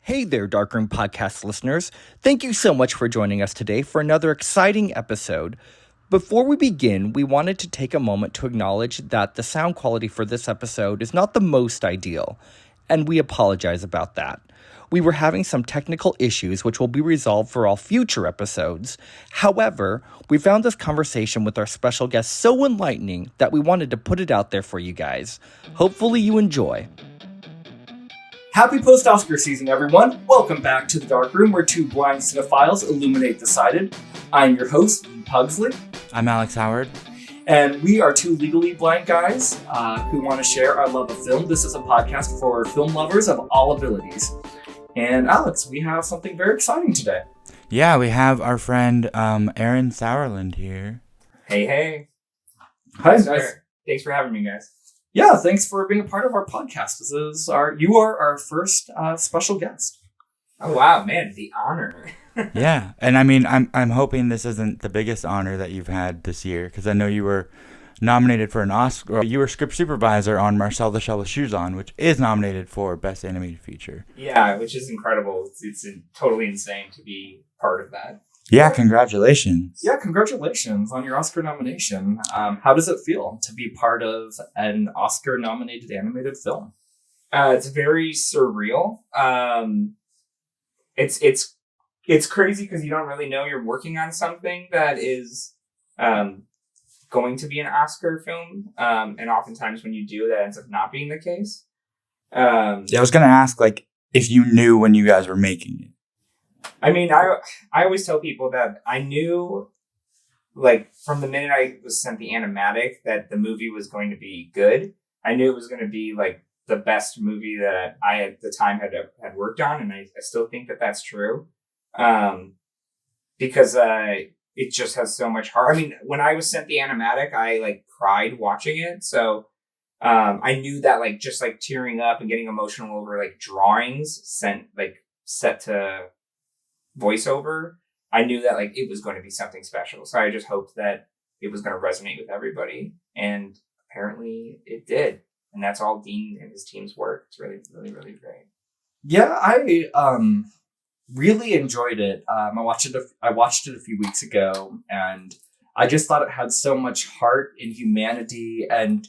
Hey there, Darkroom Podcast listeners. Thank you so much for joining us today for another exciting episode. Before we begin, we wanted to take a moment to acknowledge that the sound quality for this episode is not the most ideal, and we apologize about that. We were having some technical issues which will be resolved for all future episodes. However, we found this conversation with our special guest so enlightening that we wanted to put it out there for you guys. Hopefully you enjoy. Happy post-Oscar season, everyone. Welcome back to the Dark Room, where two blind cinephiles illuminate decided. I'm your host, Lee Pugsley. I'm Alex Howard. And we are two legally blind guys who want to share our love of film. This is a podcast for film lovers of all abilities. And Alex, we have something very exciting today. Yeah, we have our friend Aaron Sauerland here. Hey. Hi, guys. Thanks for having me, guys. Yeah, thanks for being a part of our podcast. You are our first special guest. Oh wow, man, the honor. Yeah, and I mean, I'm hoping this isn't the biggest honor that you've had this year, because I know you were nominated for an Oscar. You were script supervisor on Marcel the Shell with Shoes On, which is nominated for Best Animated Feature. Yeah, which is incredible. It's totally insane to be part of that. Yeah, congratulations. Yeah, congratulations on your Oscar nomination. How does it feel to be part of an Oscar-nominated animated film? It's very surreal. It's crazy because you don't really know you're working on something that is going to be an Oscar film, and oftentimes when you do, that ends up not being the case. Yeah, I was gonna ask, like, if you knew when you guys were making it. I mean, I always tell people that I knew, like, from the minute I was sent the animatic that the movie was going to be good. I knew it was going to be, like, the best movie that I at the time had worked on, and I still think that that's true. Because it just has so much heart. I mean, when I was sent the animatic, I, like, cried watching it. So I knew that, like, just, like, tearing up and getting emotional over, like, drawings set to voiceover, I knew that, like, it was going to be something special. So I just hoped that it was going to resonate with everybody, and apparently it did. And that's all Dean and his team's work. It's really, really, really great. Yeah, I really enjoyed it. I watched it a few weeks ago, and I just thought it had so much heart and humanity and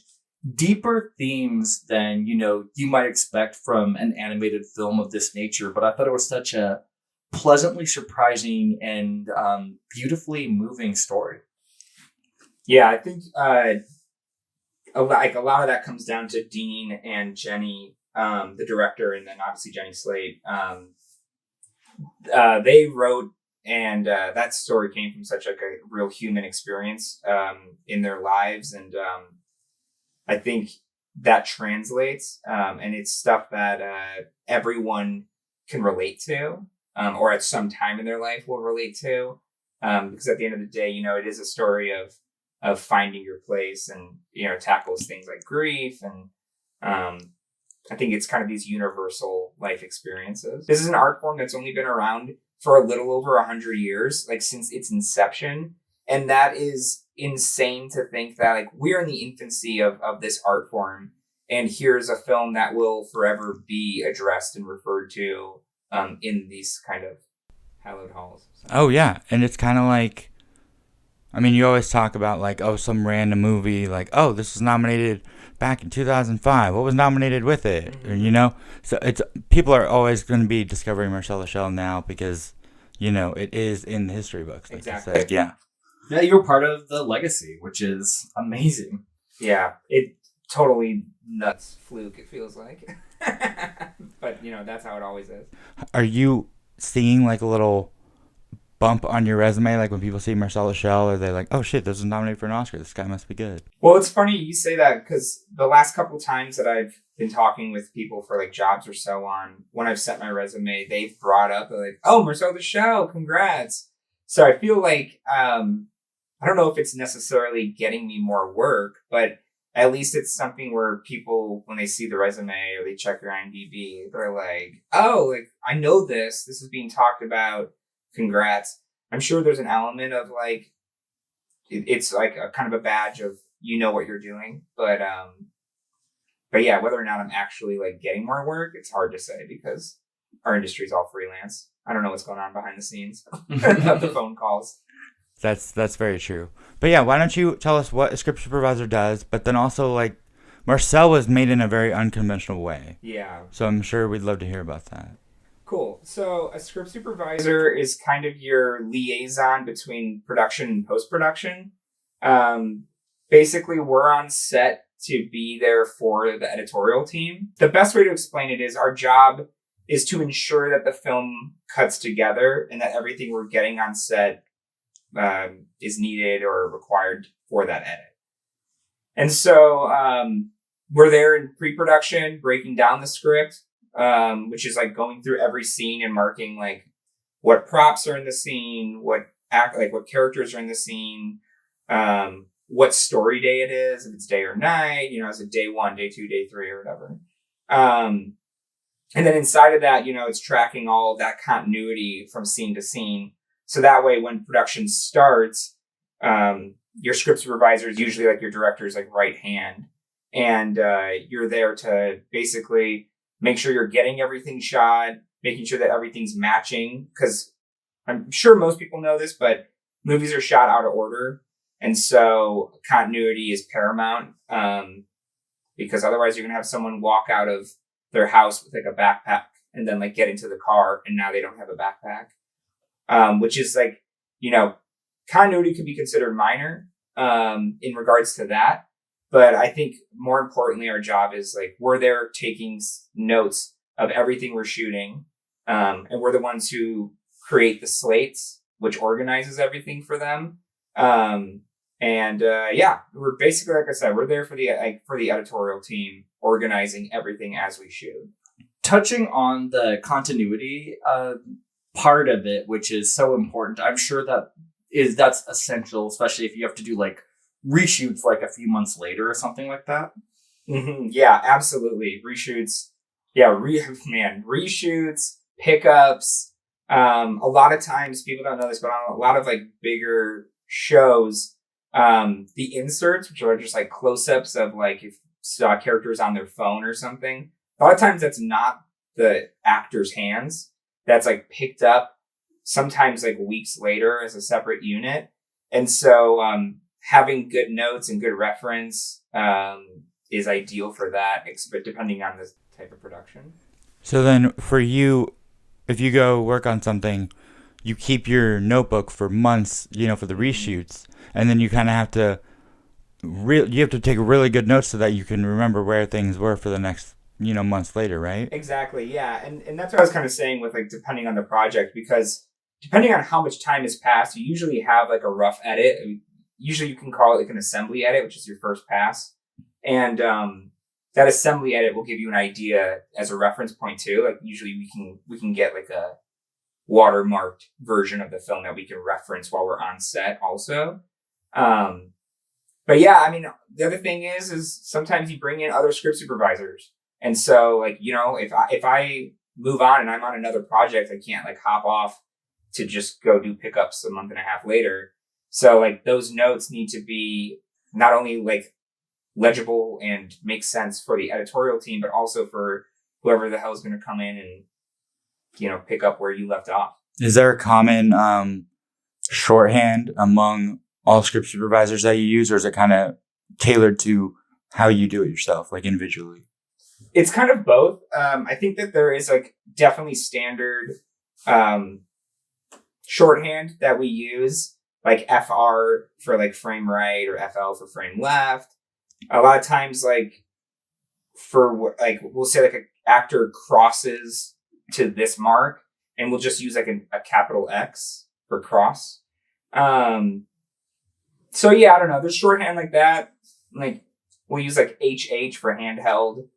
deeper themes than you might expect from an animated film of this nature. But I thought it was such a pleasantly surprising and beautifully moving story. Yeah, I think a lot of that comes down to Dean and Jenny, the director, and then obviously Jenny Slate. They wrote, and that story came from such like a real human experience in their lives, and I think that translates, and it's stuff that everyone can relate to. Or at some time in their life will relate to, because at the end of the day, it is a story of finding your place, and tackles things like grief, and I think it's kind of these universal life experiences. This is an art form that's only been around for a little over 100 years, like since its inception, and that is insane to think that like we're in the infancy of this art form, and here's a film that will forever be addressed and referred to in these kind of hallowed halls. Oh, yeah. And it's kind of like, I mean, you always talk about like, oh, some random movie, like, oh, this was nominated back in 2005. What was nominated with it? Mm-hmm. Or, so people are always going to be discovering Marcel the Shell now because, it is in the history books. Like exactly. Yeah. Yeah, you're part of the legacy, which is amazing. Yeah, it totally nuts fluke, it feels like. But that's how it always is. Are you seeing like a little bump on your resume, like when people see Marcel the Shell, are they like, oh shit, this was nominated for an Oscar, this guy must be good? Well, it's funny you say that, because the last couple times that I've been talking with people for like jobs or so on, when I've sent my resume, they've brought up like, oh, Marcel the Shell, congrats. So I feel like I don't know if it's necessarily getting me more work, but at least it's something where people, when they see the resume or they check your IMDb, they're like, oh, like, I know this is being talked about. Congrats. I'm sure there's an element of like, it's like a kind of a badge of, what you're doing. But yeah, whether or not I'm actually like getting more work, it's hard to say, because our industry's all freelance. I don't know what's going on behind the scenes of the phone calls. That's very true. But yeah, why don't you tell us what a script supervisor does, but then also like Marcel was made in a very unconventional way. Yeah. So I'm sure we'd love to hear about that. Cool. So a script supervisor is kind of your liaison between production and post-production. Basically, we're on set to be there for the editorial team. The best way to explain it is our job is to ensure that the film cuts together and that everything we're getting on set is needed or required for that edit. And so we're there in pre-production, breaking down the script, which is like going through every scene and marking like what props are in the scene, what characters are in the scene, what story day it is, if it's day or night, is it day 1, day 2, day 3 or whatever. And then inside of that, it's tracking all of that continuity from scene to scene. So that way, when production starts, your script supervisor is usually like your director's like right hand. And you're there to basically make sure you're getting everything shot, making sure that everything's matching. Because I'm sure most people know this, but movies are shot out of order. And so continuity is paramount, because otherwise you're going to have someone walk out of their house with like a backpack and then like get into the car and now they don't have a backpack, which is like, continuity can be considered minor in regards to that. But I think more importantly, our job is like we're there taking notes of everything we're shooting. And we're the ones who create the slates, which organizes everything for them. We're basically, like I said, we're there for the editorial team, organizing everything as we shoot. Touching on the continuity part of it, which is so important, I'm sure that's essential, especially if you have to do like reshoots like a few months later or something like that. Mm-hmm. Yeah, absolutely. Reshoots. Yeah, reshoots, pickups. A lot of times people don't know this, but on a lot of like bigger shows, the inserts, which are just like close-ups of like if characters on their phone or something, a lot of times that's not the actor's hands. That's like picked up sometimes like weeks later as a separate unit. And so having good notes and good reference is ideal for that, but depending on the type of production. So then for you, if you go work on something, you keep your notebook for months, for the reshoots, and then you kind of have to take really good notes so that you can remember where things were for the next, months later, right? Exactly, yeah. And that's what I was kind of saying with like depending on the project, because depending on how much time has passed, you usually have like a rough edit. Usually you can call it like an assembly edit, which is your first pass. And that assembly edit will give you an idea as a reference point too. Like usually we can get like a watermarked version of the film that we can reference while we're on set also. But yeah, I mean, the other thing is sometimes you bring in other script supervisors. And so like, if I move on and I'm on another project, I can't like hop off to just go do pickups a month and a half later. So like those notes need to be not only like legible and make sense for the editorial team, but also for whoever the hell is going to come in and, pick up where you left off. Is there a common shorthand among all script supervisors that you use, or is it kind of tailored to how you do it yourself, like individually? It's kind of both. I think that there is like definitely standard shorthand that we use, like FR for like frame right or FL for frame left. A lot of times, like for like we'll say like an actor crosses to this mark, and we'll just use like a capital X for cross. So yeah, I don't know. There's shorthand like that. Like we'll use like HH for handheld.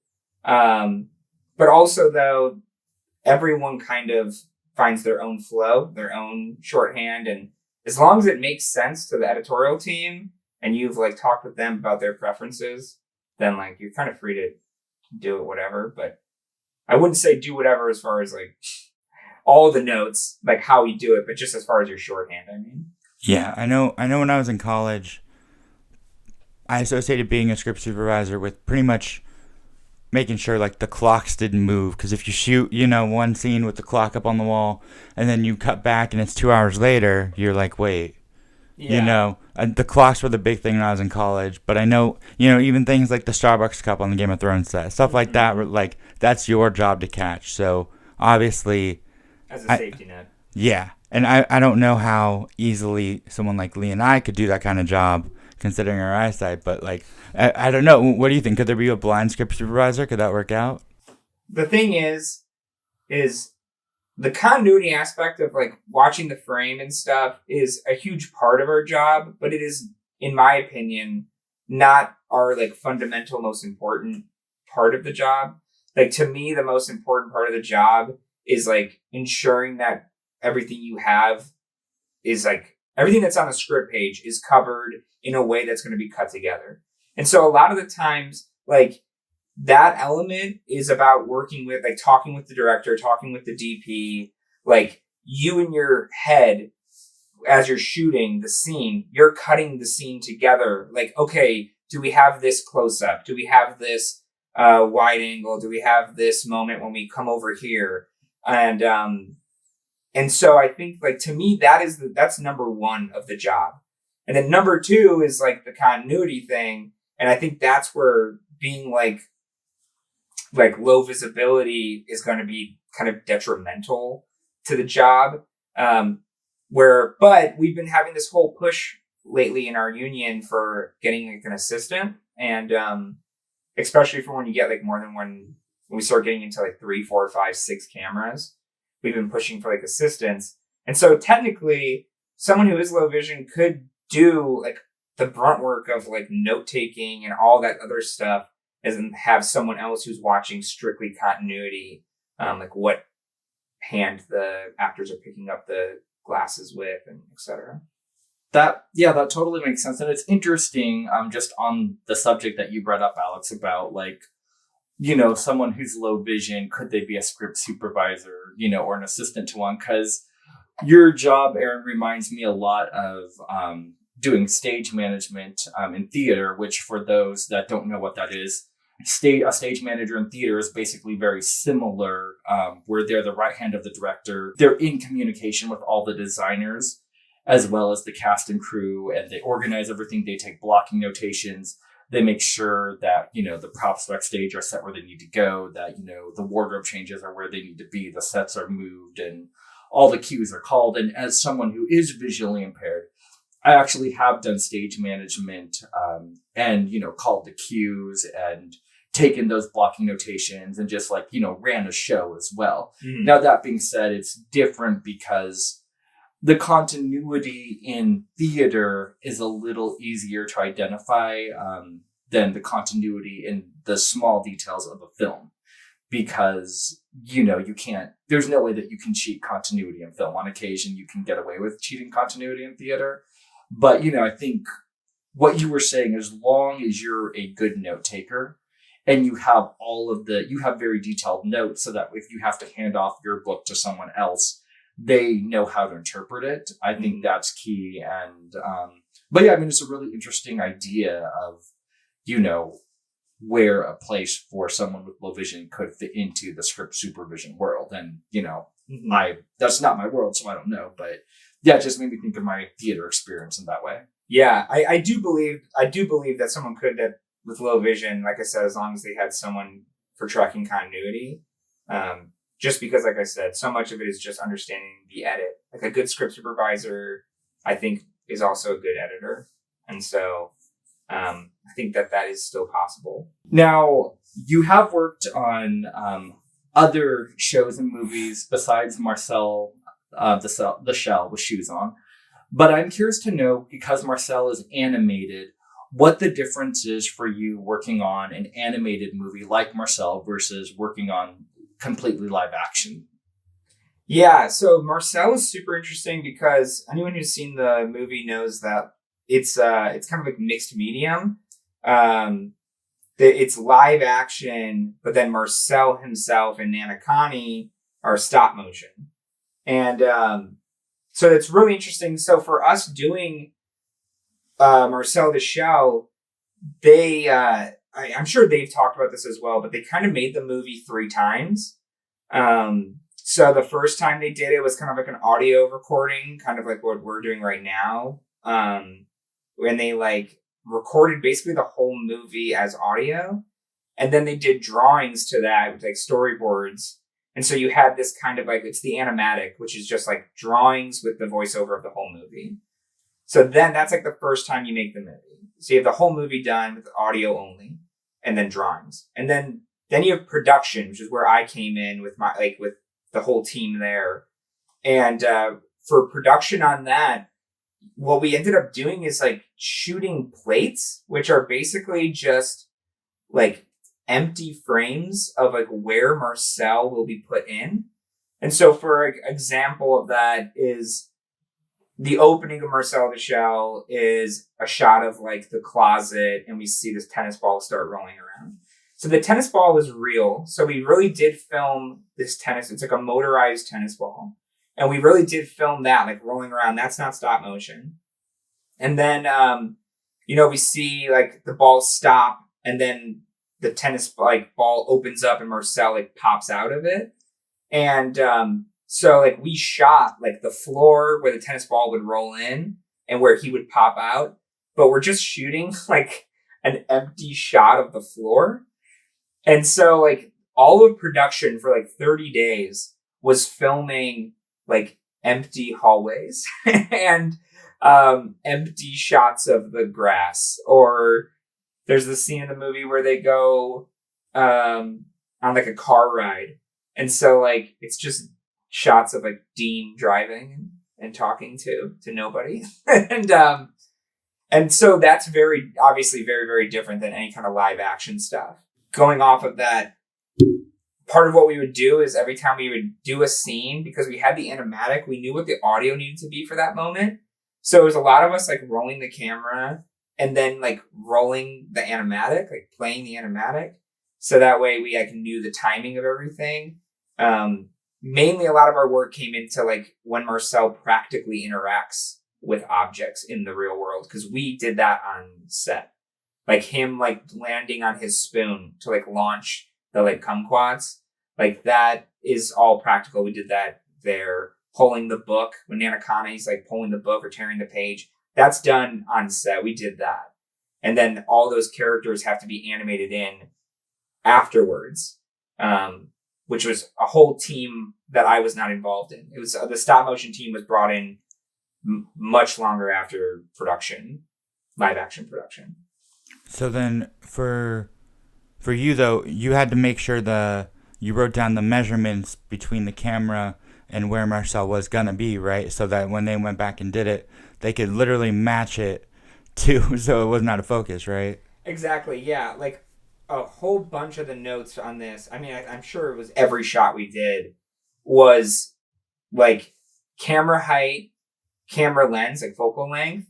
But also though, everyone kind of finds their own flow, their own shorthand. And as long as it makes sense to the editorial team and you've like talked with them about their preferences, then like you're kind of free to do it, whatever. But I wouldn't say do whatever as far as like all the notes, like how you do it, but just as far as your shorthand, I mean. Yeah, I know when I was in college, I associated being a script supervisor with pretty much making sure like the clocks didn't move, because if you shoot, you know, one scene with the clock up on the wall and then you cut back and it's 2 hours later, you're like, wait. You know, the clocks were the big thing when I was in college, but I know, you know, even things like the Starbucks cup on the Game of Thrones set, stuff like that, were like, that's your job to catch. So obviously, as a safety net. Yeah. And I don't know how easily someone like Lee and I could do that kind of job considering our eyesight, but like, I don't know. What do you think? Could there be a blind script supervisor? Could that work out? The thing is the continuity aspect of like watching the frame and stuff is a huge part of our job, but it is, in my opinion, not our like fundamental most important part of the job. Like to me, the most important part of the job is like ensuring that everything you have is like everything that's on the script page is covered in a way that's going to be cut together. And so a lot of the times, like that element is about working with, like talking with the director, talking with the DP, like you in your head as you're shooting the scene, you're cutting the scene together. Like, okay, do we have this close up? Do we have this wide angle? Do we have this moment when we come over here? And so I think like to me, that's number one of the job. And then number two is like the continuity thing. And I think that's where being like low visibility is going to be kind of detrimental to the job. But we've been having this whole push lately in our union for getting like an assistant. And, especially for when you get like more than one, when we start getting into like 3, 4, 5, 6 cameras, we've been pushing for like assistants. And so technically someone who is low vision could do like the brunt work of like note taking and all that other stuff, and have someone else who's watching strictly continuity, like what hand the actors are picking up the glasses with, and etc. That totally makes sense. And it's interesting, just on the subject that you brought up, Alex, about like, you know, someone who's low vision, could they be a script supervisor, you know, or an assistant to one? Because your job, Aaron, reminds me a lot of doing stage management in theater, which for those that don't know what that is, a stage manager in theater is basically very similar, where they're the right hand of the director. They're in communication with all the designers as well as the cast and crew, and they organize everything. They take blocking notations. They make sure that, you know, the props backstage are set where they need to go, that, you know, the wardrobe changes are where they need to be, the sets are moved, and all the cues are called. And as someone who is visually impaired, I actually have done stage management, and, you know, called the cues and taken those blocking notations and just like, you know, ran a show as well. Mm. Now, that being said, it's different because the continuity in theater is a little easier to identify than the continuity in the small details of a film, because, you know, there's no way that you can cheat continuity in film. On occasion, you can get away with cheating continuity in theater. But, you know, I think what you were saying, as long as you're a good note taker and you have you have very detailed notes, so that if you have to hand off your book to someone else, they know how to interpret it. I think that's key. And, but yeah, I mean, it's a really interesting idea of, you know, where a place for someone with low vision could fit into the script supervision world. And, you know, that's not my world, so I don't know, but yeah, it just made me think of my theater experience in that way. Yeah, I do believe that someone could, that with low vision, like I said, as long as they had someone for tracking continuity, just because, like I said, so much of it is just understanding the edit. Like a good script supervisor, I think, is also a good editor. And so I think that is still possible. Now, you have worked on other shows and movies besides Marcel, the Shell with Shoes On. But I'm curious to know, because Marcel is animated, what the difference is for you working on an animated movie like Marcel versus working on completely live action. Yeah, so Marcel is super interesting because anyone who's seen the movie knows that it's kind of like mixed medium. It's live action, but then Marcel himself and Nana Connie are stop motion. And so it's really interesting. So for us doing Marcel the Shell, they I'm sure they've talked about this as well, but they kind of made the movie 3 times. So the first time they did it was kind of like an audio recording, kind of like what we're doing right now. When they like recorded basically the whole movie as audio, and then they did drawings to that with like storyboards. And so you had this kind of like, it's the animatic, which is just like drawings with the voiceover of the whole movie. So then that's like the first time you make the movie. So you have the whole movie done with audio only, and then drawings. And then you have production, which is where I came in with with the whole team there. And for production on that, what we ended up doing is like shooting plates, which are basically just like empty frames of like where Marcel will be put in. And so for example of that is the opening of Marcel the Shell is a shot of like the closet, and we see this tennis ball start rolling around. So the tennis ball is real. So we really did film this tennis. It's like a motorized tennis ball. And we really did film that, like rolling around. That's not stop motion. And then, we see like the ball stop, and then the tennis like ball opens up and Marcel like pops out of it. And so like we shot like the floor where the tennis ball would roll in and where he would pop out. But we're just shooting like an empty shot of the floor. And so like all of production for like 30 days was filming like empty hallways and empty shots of the grass. Or there's the scene in the movie where they go on like a car ride. And so like it's just shots of like Dean driving and talking to nobody. And so that's very obviously very, very different than any kind of live action stuff. Going off of that, part of what we would do is every time we would do a scene, because we had the animatic, we knew what the audio needed to be for that moment. So it was a lot of us like rolling the camera and then like rolling the animatic, like playing the animatic. So that way we like knew the timing of everything. Mainly a lot of our work came into like when Marcel practically interacts with objects in the real world, because we did that on set. Like him like landing on his spoon to like launch the like kumquats. Like that is all practical. We did that there. Pulling the book when Nanakana's like pulling the book or tearing the page. That's done on set. We did that. And then all those characters have to be animated in afterwards. Which was a whole team that I was not involved in. It was the stop motion team was brought in much longer after production, live action production. So then for you though, you had to make sure you wrote down the measurements between the camera and where Marcel was gonna be, right? So that when they went back and did it, they could literally match it to, so it wasn't out of focus, right? Exactly, yeah. Like a whole bunch of the notes on this, I mean, I'm sure it was every shot we did was like camera height, camera lens, like focal length,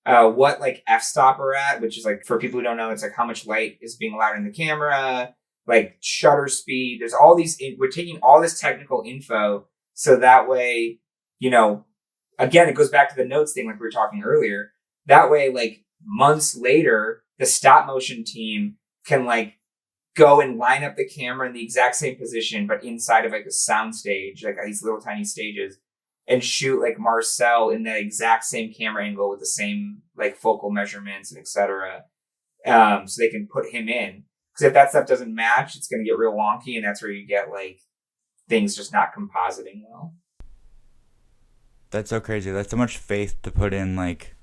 what like f-stop we're at, which is like, for people who don't know, it's like how much light is being allowed in the camera, like shutter speed. There's all these, we're taking all this technical info so that way, again, it goes back to the notes thing like we were talking earlier. That way, like months later, the stop motion team can like go and line up the camera in the exact same position, but inside of like a sound stage, like these little tiny stages, and shoot like Marcel in that exact same camera angle with the same like focal measurements and etc. So they can put him in. Because if that stuff doesn't match, it's going to get real wonky, and that's where you get like things just not compositing well. That's so crazy. That's so much faith to put in, like,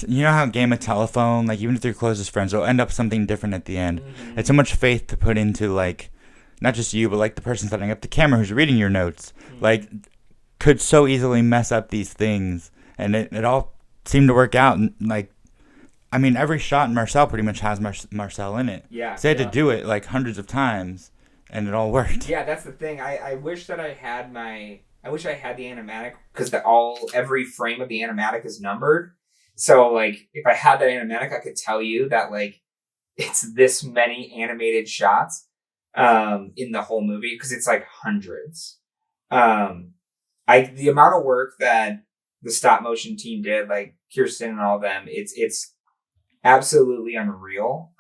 you know how Game of Telephone, like, even if they're closest friends, it'll end up something different at the end. Mm-hmm. It's so much faith to put into, like, not just you, but, like, the person setting up the camera who's reading your notes. Mm-hmm. Like, could so easily mess up these things. And it all seemed to work out. And, like, I mean, every shot in Marcel pretty much has Marcel in it. Yeah. So they had to do it, like, hundreds of times, and it all worked. Yeah, that's the thing. I wish that I had the animatic, because every frame of the animatic is numbered. So, like, if I had that animatic, I could tell you that, like, it's this many animated shots in the whole movie, because it's, like, hundreds. The amount of work that the stop motion team did, like, Kirsten and all of them, it's absolutely unreal.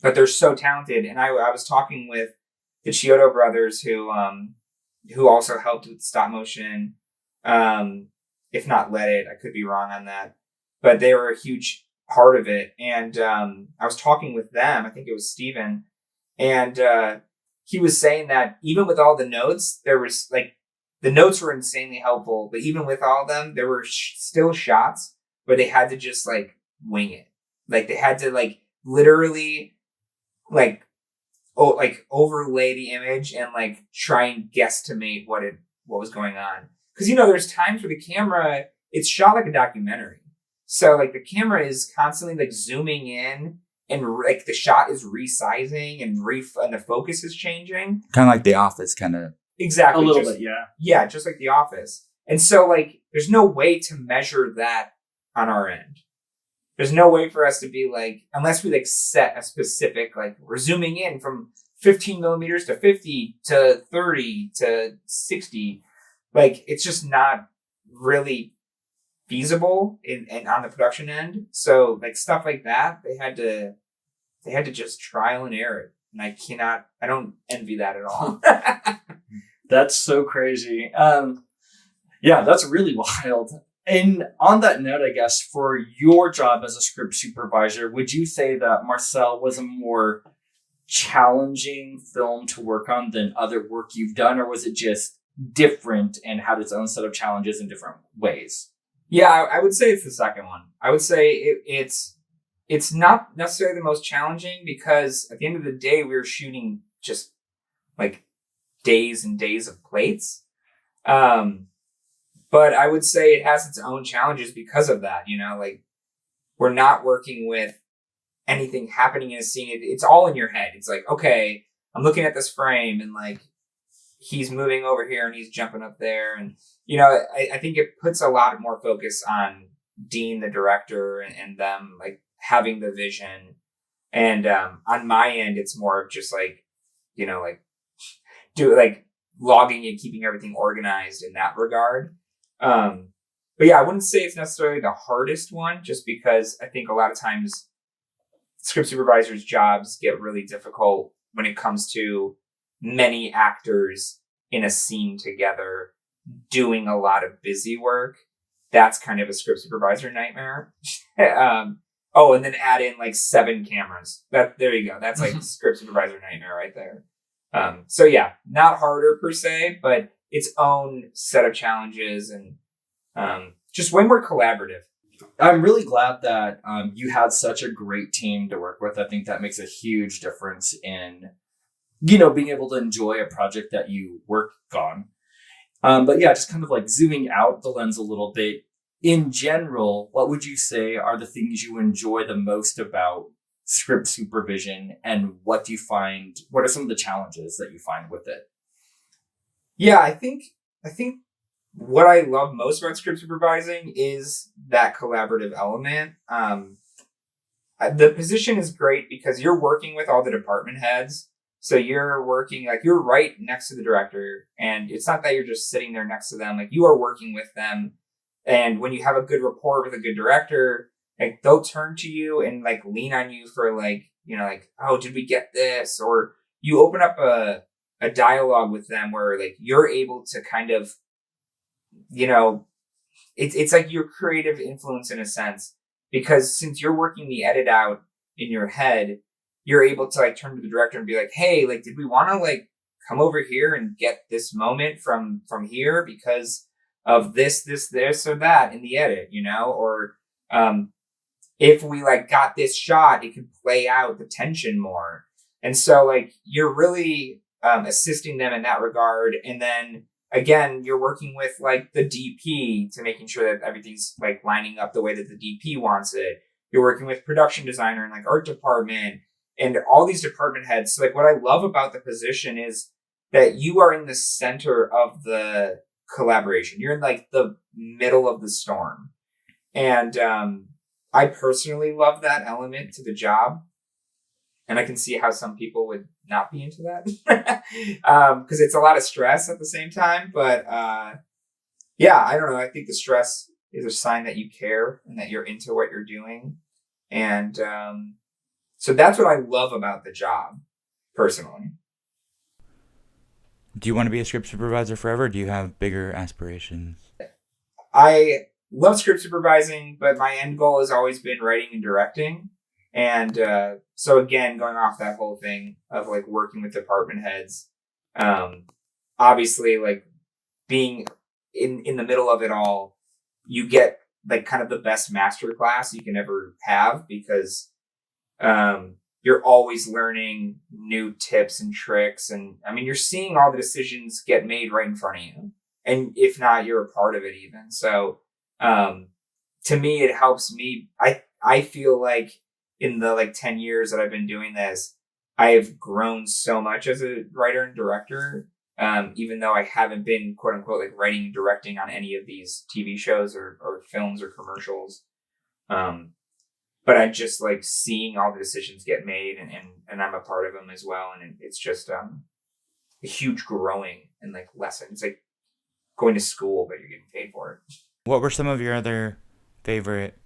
but they're so talented. And I was talking with the Chiodo brothers who also helped with stop motion, if not led it. I could be wrong on that, but they were a huge part of it. And I was talking with them. I think it was Steven, and he was saying that even with all the notes, there was like the notes were insanely helpful, but even with all of them, there were still shots where they had to just like wing it. Like they had to like literally like overlay the image and like try and guesstimate what was going on. Because there's times where the camera, it's shot like a documentary, so like the camera is constantly like zooming in, and like the shot is resizing and the focus is changing. Kind of like The Office, kind of. Exactly, a little bit, yeah. Yeah, just like The Office. And so like, there's no way to measure that on our end. There's no way for us to be like, unless we like set a specific, like we're zooming in from 15 millimeters to 50 to 30 to 60. Like it's just not really feasible and on the production end. So like stuff like that, they had to just trial and error it. And I don't envy that at all. That's so crazy. Yeah, that's really wild. And on that note, I guess, for your job as a script supervisor, would you say that Marcel was a more challenging film to work on than other work you've done, or was it just different and had its own set of challenges in different ways? Yeah, I would say it's the second one. I would say it's not necessarily the most challenging, because at the end of the day, we were shooting just like days and days of plates. But I would say it has its own challenges because of that. Like we're not working with anything happening in a scene. It's all in your head. It's like, okay, I'm looking at this frame and like he's moving over here and he's jumping up there. And, I think it puts a lot more focus on Dean, the director, and them like having the vision. And on my end, it's more of just like, like do like logging and keeping everything organized in that regard. But yeah, I wouldn't say it's necessarily the hardest one, just because I think a lot of times script supervisors' jobs get really difficult when it comes to many actors in a scene together doing a lot of busy work. That's kind of a script supervisor nightmare. And then add in like 7 cameras. There you go. That's like script supervisor nightmare right there. So yeah, not harder per se, but its own set of challenges, and just way more collaborative. I'm really glad that you had such a great team to work with. I think that makes a huge difference in, being able to enjoy a project that you work on. But yeah, just kind of like zooming out the lens a little bit, in general, what would you say are the things you enjoy the most about script supervision, and what are some of the challenges that you find with it? Yeah, I think what I love most about script supervising is that collaborative element. The position is great because you're working with all the department heads. So you're working, like you're right next to the director, and it's not that you're just sitting there next to them. Like you are working with them. And when you have a good rapport with a good director, like they'll turn to you and like lean on you for like, like, oh, did we get this? Or you open up a dialogue with them where like you're able to kind of, it's like your creative influence in a sense, because since you're working the edit out in your head, you're able to like turn to the director and be like, hey, like, did we want to like come over here and get this moment from here because of this or that in the edit, or if we like got this shot, it could play out the tension more. And so like you're really assisting them in that regard. And then again, you're working with like the DP to making sure that everything's like lining up the way that the DP wants it. You're working with production designer and like art department and all these department heads. So like what I love about the position is that you are in the center of the collaboration. You're in like the middle of the storm. And I personally love that element to the job. And I can see how some people would not be into that because it's a lot of stress at the same time. But yeah, I don't know. I think the stress is a sign that you care and that you're into what you're doing. And So that's what I love about the job, personally. Do you want to be a script supervisor forever? Or do you have bigger aspirations? I love script supervising, but my end goal has always been writing and directing. And so again, going off that whole thing of like working with department heads, obviously like being in the middle of it all, you get like kind of the best master class you can ever have, because you're always learning new tips and tricks. And I mean, you're seeing all the decisions get made right in front of you. And if not, you're a part of it even. So to me, it helps me. I feel like in the like 10 years that I've been doing this, I have grown so much as a writer and director, even though I haven't been quote unquote like writing and directing on any of these TV shows or films or commercials. But I just like seeing all the decisions get made, and I'm a part of them as well. And it's just a huge growing and like lesson. It's like going to school, but you're getting paid for it. What were some of your other favorite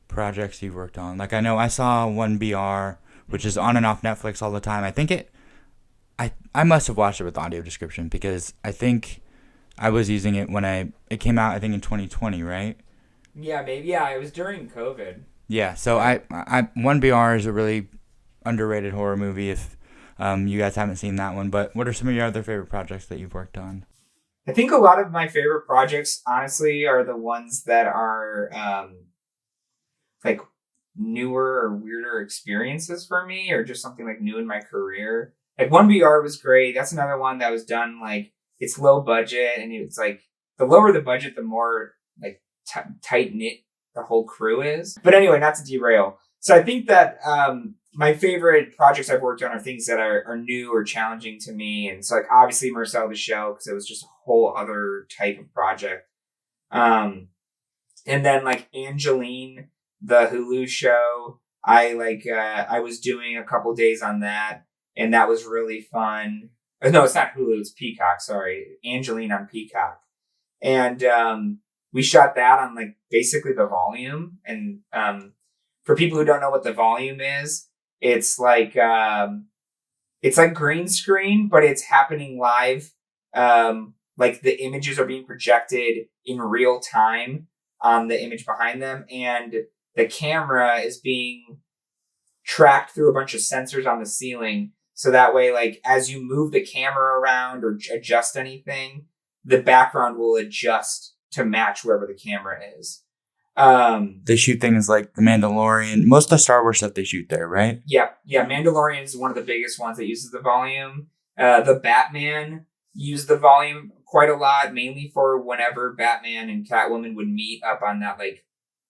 projects you've worked on? Like, I know I saw 1BR, which is on and off Netflix all the time. I think I must have watched it with audio description, because I think I was using it when it came out, I think in 2020, right? Yeah, maybe. Yeah, it was during COVID. Yeah, so I 1BR is a really underrated horror movie if you guys haven't seen that one. But what are some of your other favorite projects that you've worked on? I think a lot of my favorite projects, honestly, are the ones that are like newer or weirder experiences for me, or just something like new in my career. Like 1BR was great. That's another one that was done like, it's low budget, and it's like the lower the budget, the more like tight knit the whole crew is. But anyway, not to derail. So I think that my favorite projects I've worked on are things that are new or challenging to me. And so like obviously Marcel the show, because it was just a whole other type of project. And then like Angeline, the Hulu show, I was doing a couple days on that, and that was really fun. No, it's not Hulu, it's Peacock, sorry. Angeline on Peacock. And we shot that on like basically the volume. And for people who don't know what the volume is, it's like green screen, but it's happening live. Like the images are being projected in real time on the image behind them, and the camera is being tracked through a bunch of sensors on the ceiling. So that way, like as you move the camera around or adjust anything, the background will adjust to match wherever the camera is. They shoot things like The Mandalorian. Most of the Star Wars stuff they shoot there, right? Yeah. Mandalorian is one of the biggest ones that uses the volume. The Batman used the volume quite a lot, mainly for whenever Batman and Catwoman would meet up on that like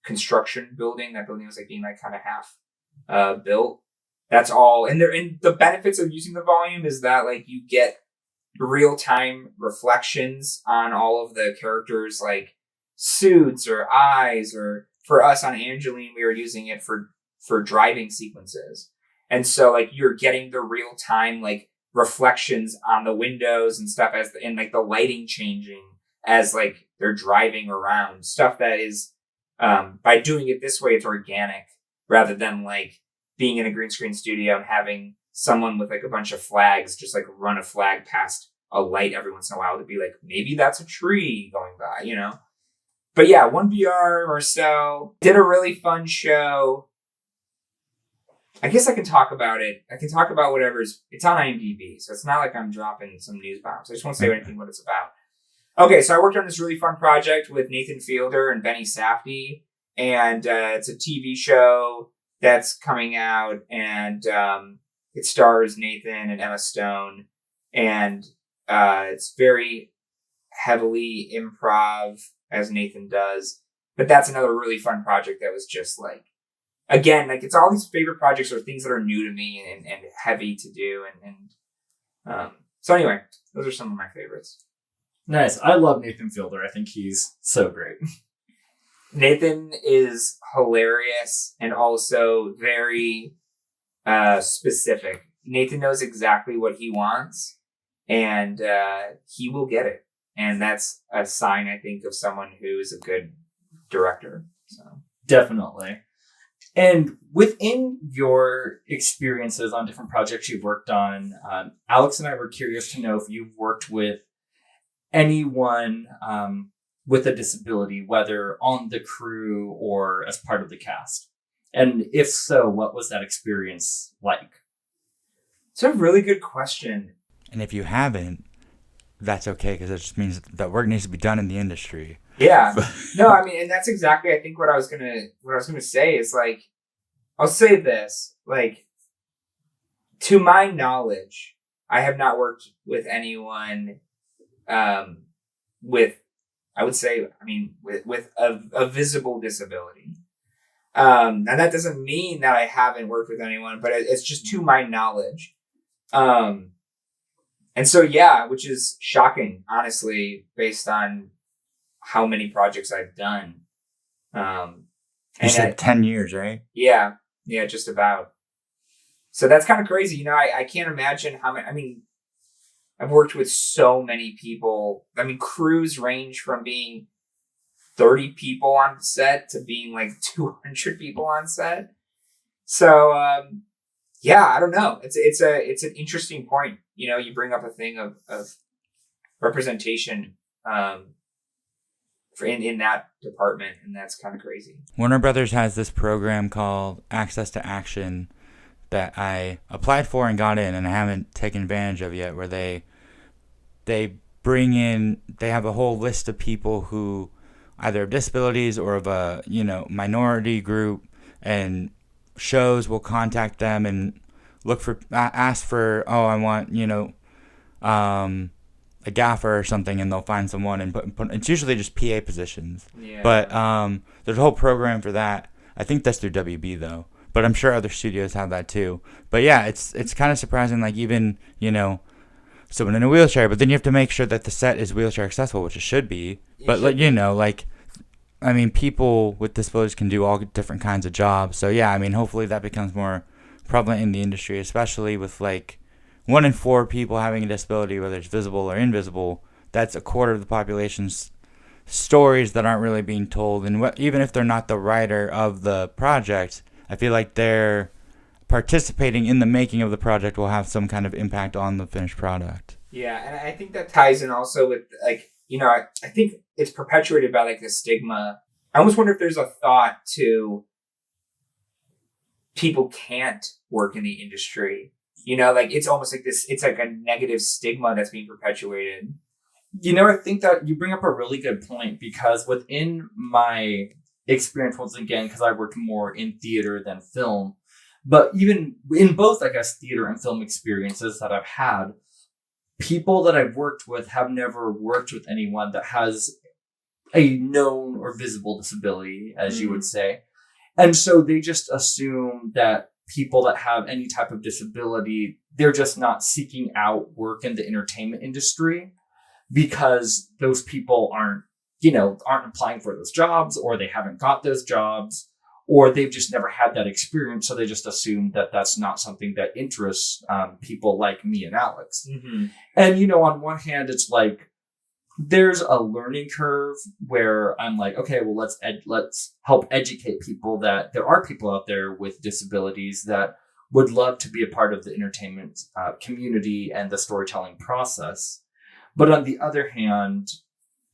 construction building. That building was like being like kind of half built. That's all. And the benefits of using the volume is that like you get real time reflections on all of the characters, like suits or eyes, or for us on Angeline, we were using it for driving sequences. And so like you're getting the real time like reflections on the windows and stuff and like the lighting changing as like they're driving around, stuff that is by doing it this way, it's organic rather than like being in a green screen studio and having someone with like a bunch of flags just like run a flag past a light every once in a while to be like, maybe that's a tree going by, you know? But yeah, 1BR, Marcel did a really fun show. I guess I can talk about it. I can talk about it's on IMDb, so it's not like I'm dropping some news bombs. I just won't say anything what it's about. Okay, so I worked on this really fun project with Nathan Fielder and Benny Safdie, and it's a TV show that's coming out, and it stars Nathan and Emma Stone, and it's very heavily improv, as Nathan does. But that's another really fun project that was just like, again, like it's all these favorite projects are things that are new to me and heavy to do. So anyway, those are some of my favorites. Nice. I love Nathan Fielder. I think he's so great. Nathan is hilarious and also very specific. Nathan knows exactly what he wants, and he will get it. And that's a sign, I think, of someone who is a good director. So definitely. And within your experiences on different projects you've worked on, Alex and I were curious to know if you've worked with anyone with a disability, whether on the crew or as part of the cast. And if so, what was that experience like? It's a really good question. And if you haven't, that's okay, because it just means that work needs to be done in the industry. Yeah. No, I mean, and that's exactly, I think what I was gonna say is like, I'll say this, like, to my knowledge, I have not worked with anyone, with, I would say, I mean, with a visible disability. And that doesn't mean that I haven't worked with anyone, but it's just to my knowledge. And so, yeah, which is shocking, honestly, based on how many projects I've done. You said 10 years, right? Yeah, just about. So that's kind of crazy. You know, I can't imagine how many, I mean, I've worked with so many people. I mean, crews range from being 30 people on set to being like 200 people on set. So, yeah, I don't know. It's an interesting point. You know, you bring up a thing of representation, in that department, and that's kind of crazy. Warner Brothers has this program called Access to Action that I applied for and got in, and I haven't taken advantage of yet, where they bring in, they have a whole list of people who either have disabilities or of a, you know, minority group, and shows will contact them and ask for, oh, I want, you know, a gaffer or something, and they'll find someone and put it's usually just PA positions. Yeah. But there's a whole program for that. I think that's through WB though, but I'm sure other studios have that too. But yeah, it's kind of surprising, like even, you know, someone in a wheelchair, but then you have to make sure that the set is wheelchair accessible, which it should be. But like, you know, like, I mean, people with disabilities can do all different kinds of jobs. So yeah, I mean, hopefully that becomes more prevalent in the industry, especially with like 1 in 4 people having a disability, whether it's visible or invisible. That's a quarter of the population's stories that aren't really being told. And even if they're not the writer of the project, I feel like they're participating in the making of the project will have some kind of impact on the finished product. Yeah, and I think that ties in also with, like, you know, I think it's perpetuated by like the stigma. I almost wonder if there's a thought to people can't work in the industry. You know, like it's almost like this, it's like a negative stigma that's being perpetuated. You know, I think that you bring up a really good point, because within my experience, once again, because I worked more in theater than film, but even in both, I guess, theater and film experiences that I've had, people that I've worked with have never worked with anyone that has a known or visible disability, as you would say. And so they just assume that people that have any type of disability, they're just not seeking out work in the entertainment industry because those people aren't applying for those jobs, or they haven't got those jobs, or they've just never had that experience. So they just assume that that's not something that interests people like me and Alex. Mm-hmm. And, you know, on one hand, it's like, there's a learning curve where I'm like, okay, well, let's help educate people that there are people out there with disabilities that would love to be a part of the entertainment community and the storytelling process. But on the other hand,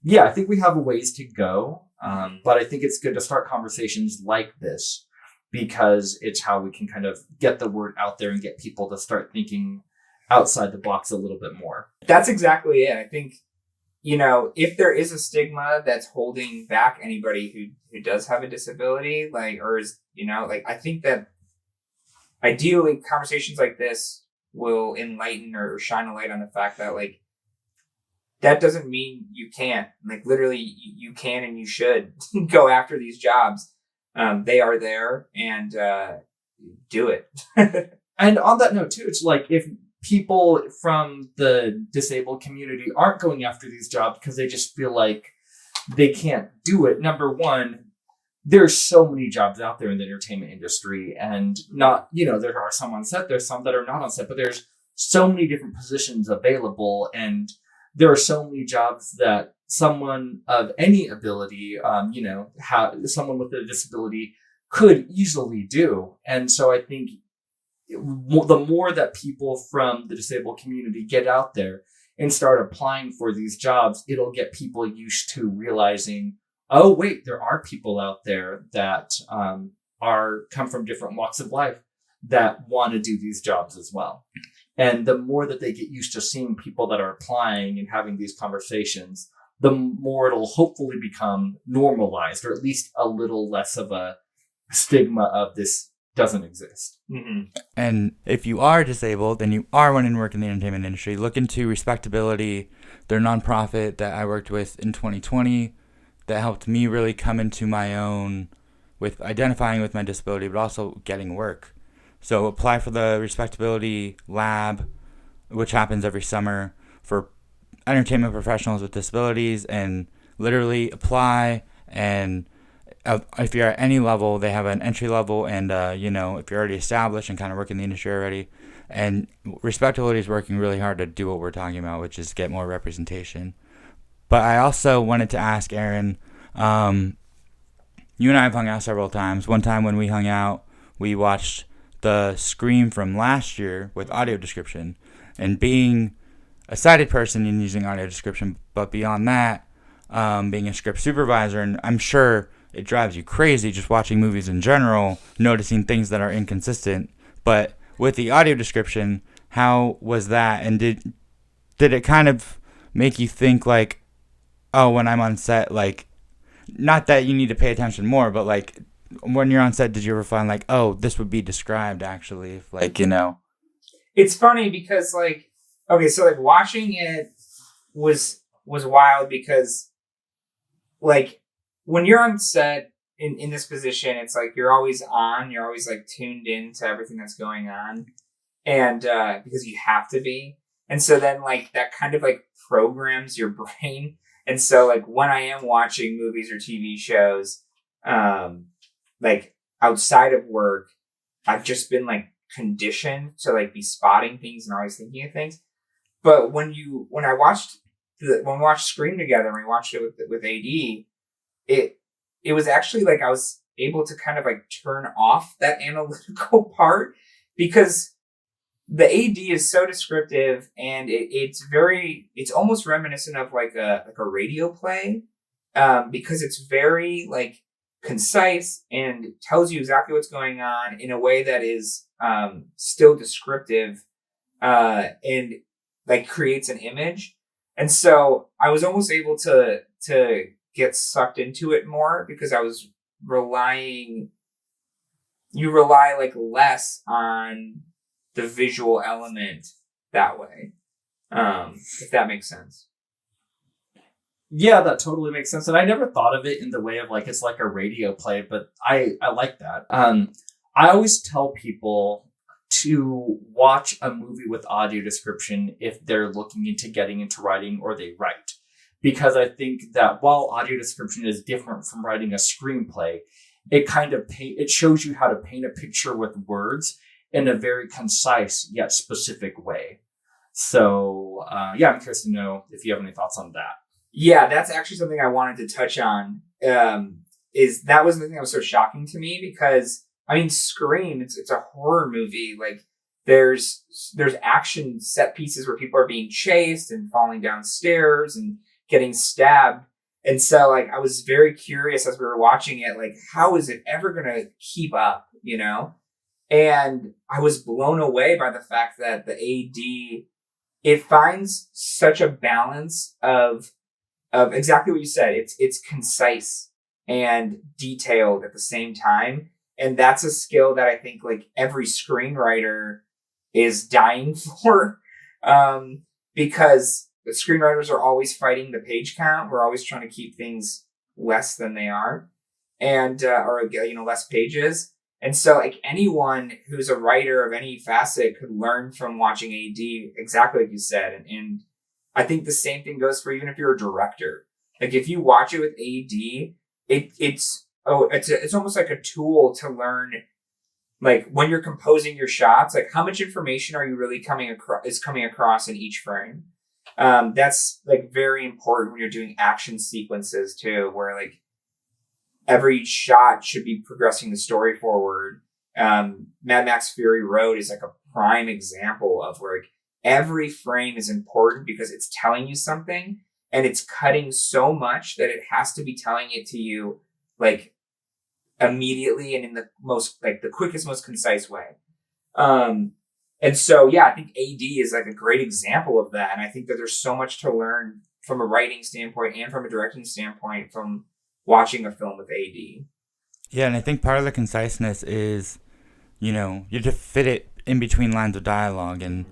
yeah, I think we have a ways to go. But I think it's good to start conversations like this, because it's how we can kind of get the word out there and get people to start thinking outside the box a little bit more. That's exactly it. I think, you know, if there is a stigma that's holding back anybody who does have a disability, like, or is, you know, like, I think that ideally conversations like this will enlighten or shine a light on the fact that, like, that doesn't mean you can't. Like, literally, you can and you should go after these jobs. They are there, and do it. And on that note, too, it's like, if people from the disabled community aren't going after these jobs because they just feel like they can't do it, number one, there's so many jobs out there in the entertainment industry, and not, you know, there are some on set, there's some that are not on set, but there's so many different positions available, and there are so many jobs that someone of any ability, someone with a disability could easily do. And so I think the more that people from the disabled community get out there and start applying for these jobs, it'll get people used to realizing, oh, wait, there are people out there that come from different walks of life that want to do these jobs as well. And the more that they get used to seeing people that are applying and having these conversations, the more it'll hopefully become normalized, or at least a little less of a stigma of this doesn't exist. Mm-hmm. And if you are disabled and you are wanting to work in the entertainment industry, look into Respectability, their nonprofit that I worked with in 2020 that helped me really come into my own with identifying with my disability, but also getting work. So apply for the Respectability Lab, which happens every summer for entertainment professionals with disabilities, and literally apply. And if you're at any level, they have an entry level, and if you're already established and kind of work in the industry already. And Respectability is working really hard to do what we're talking about, which is get more representation. But I also wanted to ask Aaron, you and I have hung out several times. One time when we hung out, we watched the Scream from last year with audio description, and being a sighted person and using audio description, but beyond that, being a script supervisor, and I'm sure it drives you crazy just watching movies in general, noticing things that are inconsistent. But with the audio description, how was that? And did it kind of make you think like, oh, when I'm on set, like, not that you need to pay attention more, but like when you're on set, did you ever find like, oh, this would be described actually, if, like, It's funny because like, okay, so like watching it was wild because like when you're on set in this position, it's like you're always like tuned in to everything that's going on, and because you have to be. And so then like that kind of like programs your brain. And so like when I am watching movies or TV shows, like outside of work, I've just been like conditioned to like be spotting things and always thinking of things. But when we watched Scream together and we watched it with AD, it was actually like I was able to kind of like turn off that analytical part, because the AD is so descriptive, and it's almost reminiscent of like a radio play, because it's very like concise and tells you exactly what's going on in a way that is still descriptive, and like creates an image. And so I was almost able to get sucked into it more, because I was you rely like less on the visual element that way. If that makes sense. Yeah, that totally makes sense. And I never thought of it in the way of like, it's like a radio play, but I like that. I always tell people to watch a movie with audio description if they're looking into getting into writing or they write. Because I think that while audio description is different from writing a screenplay, it kind of it shows you how to paint a picture with words in a very concise yet specific way. So, I'm curious to know if you have any thoughts on that. Yeah, that's actually something I wanted to touch on. Is that was the thing that was so shocking to me, because I mean, Scream, it's a horror movie. Like there's action set pieces where people are being chased and falling down stairs and getting stabbed. And so like I was very curious as we were watching it, like how is it ever going to keep up, And I was blown away by the fact that the AD, it finds such a balance of exactly what you said. It's concise and detailed at the same time. And that's a skill that I think like every screenwriter is dying for, because the screenwriters are always fighting the page count. We're always trying to keep things less than they are, and or less pages. And so like anyone who's a writer of any facet could learn from watching AD, exactly like you said. And I think the same thing goes for even if you're a director. Like if you watch it with AD, it's almost like a tool to learn, like when you're composing your shots, like how much information are you really coming across in each frame. That's like very important when you're doing action sequences too, where like every shot should be progressing the story forward. Mad Max Fury Road is like a prime example of where like, every frame is important because it's telling you something, and it's cutting so much that it has to be telling it to you like immediately and in the most like the quickest, most concise way. And so, yeah, I think AD is like a great example of that. And I think that there's so much to learn from a writing standpoint and from a directing standpoint from watching a film with AD. Yeah, and I think part of the conciseness is, you have to fit it in between lines of dialogue. And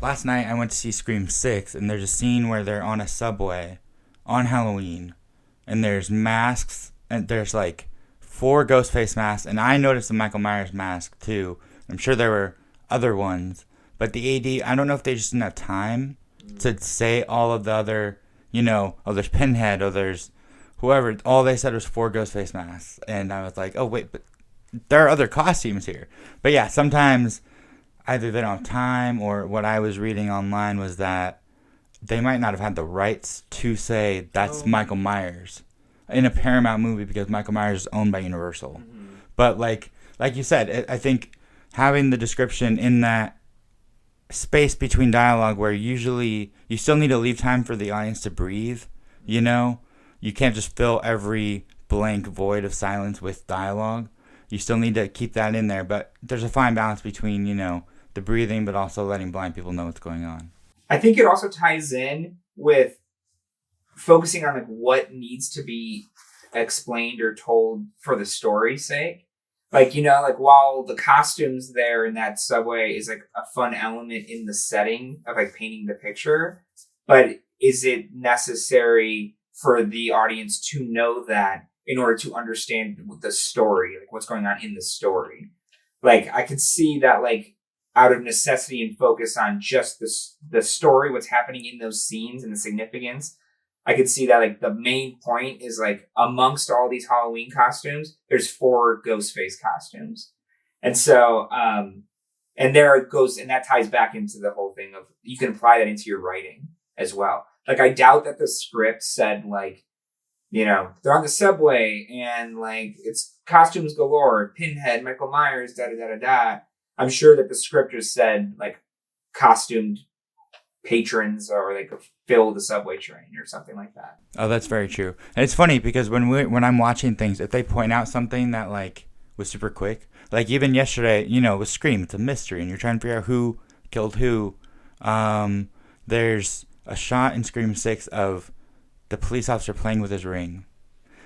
last night I went to see Scream 6, and there's a scene where they're on a subway on Halloween, and there's masks, and there's like 4 Ghostface masks, and I noticed the Michael Myers mask too. I'm sure there were other ones, but the AD, I don't know if they just didn't have time to say all of the other, there's Pinhead, there's whoever. All they said was 4 Ghostface masks, and I was like, oh wait, but there are other costumes here. But yeah, sometimes either they don't have time, or what I was reading online was that they might not have had the rights to say that's Michael Myers in a Paramount movie because Michael Myers is owned by Universal. Mm-hmm. But like you said, I think having the description in that space between dialogue where usually you still need to leave time for the audience to breathe, you can't just fill every blank void of silence with dialogue. You still need to keep that in there, but there's a fine balance between, the breathing, but also letting blind people know what's going on. I think it also ties in with focusing on like what needs to be explained or told for the story's sake. Like, like while the costumes there in that subway is like a fun element in the setting of like painting the picture, but is it necessary for the audience to know that in order to understand the story, like what's going on in the story? Like I could see that like out of necessity and focus on just the story, what's happening in those scenes and the significance. I could see that like the main point is like amongst all these Halloween costumes, there's 4 Ghostface costumes. And so, and there it goes, and that ties back into the whole thing of you can apply that into your writing as well. Like I doubt that the script said like, they're on the subway and like it's costumes galore, Pinhead, Michael Myers, da da da da da. I'm sure that the script just said like costumed patrons or like fill the subway train or something like that. Oh, that's very true. And it's funny because when I'm watching things, if they point out something that like was super quick, like even yesterday, with Scream, it's a mystery and you're trying to figure out who killed who. There's a shot in Scream 6 of the police officer playing with his ring.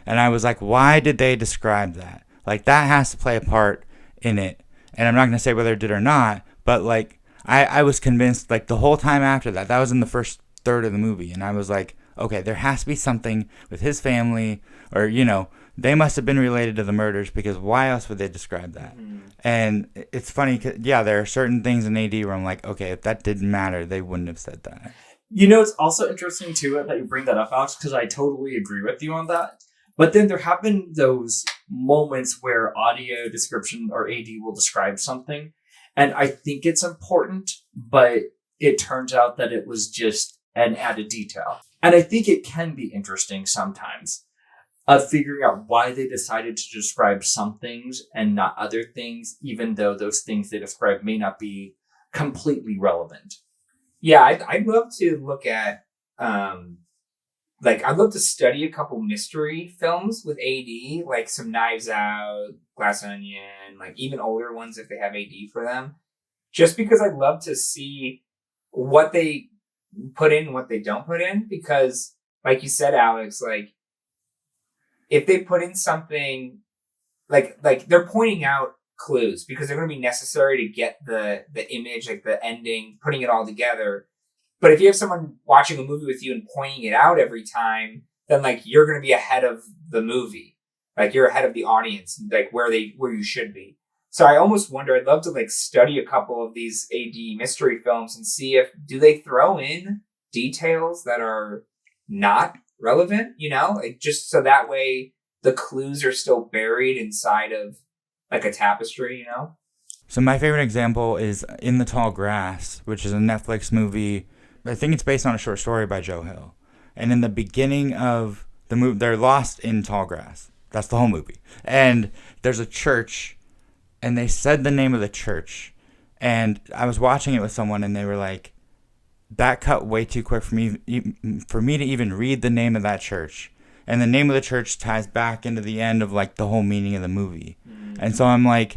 And I was like, why did they describe that? Like that has to play a part in it. And I'm not going to say whether it did or not, but like I was convinced like the whole time after that was in the first third of the movie. And I was like, okay, there has to be something with his family or, they must have been related to the murders because why else would they describe that? Mm-hmm. And it's funny, 'cause, yeah, there are certain things in AD where I'm like, okay, if that didn't matter, they wouldn't have said that. It's also interesting too that you bring that up, Alex, because I totally agree with you on that. But then there have been those moments where audio description or AD will describe something. And I think it's important, but it turns out that it was just an added detail. And I think it can be interesting sometimes of figuring out why they decided to describe some things and not other things, even though those things they describe may not be completely relevant. Yeah, I'd love to look at, I'd love to study a couple mystery films with AD, like some Knives Out, Glass Onion, like even older ones if they have AD for them. Just because I'd love to see what they put in and what they don't put in. Because, like you said, Alex, like if they put in something, like they're pointing out clues because they're going to be necessary to get the image, like the ending, putting it all together. But if you have someone watching a movie with you and pointing it out every time, then like you're going to be ahead of the movie. Like you're ahead of the audience, like where you should be. So I almost wonder, I'd love to like study a couple of these AD mystery films and see do they throw in details that are not relevant, like just so that way the clues are still buried inside of like a tapestry, So my favorite example is In the Tall Grass, which is a Netflix movie. I think it's based on a short story by Joe Hill. And in the beginning of they're lost in tall grass. That's the whole movie. And there's a church, and they said the name of the church. And I was watching it with someone, and they were like, that cut way too quick for me to even read the name of that church. And the name of the church ties back into the end of like the whole meaning of the movie. And so I'm like,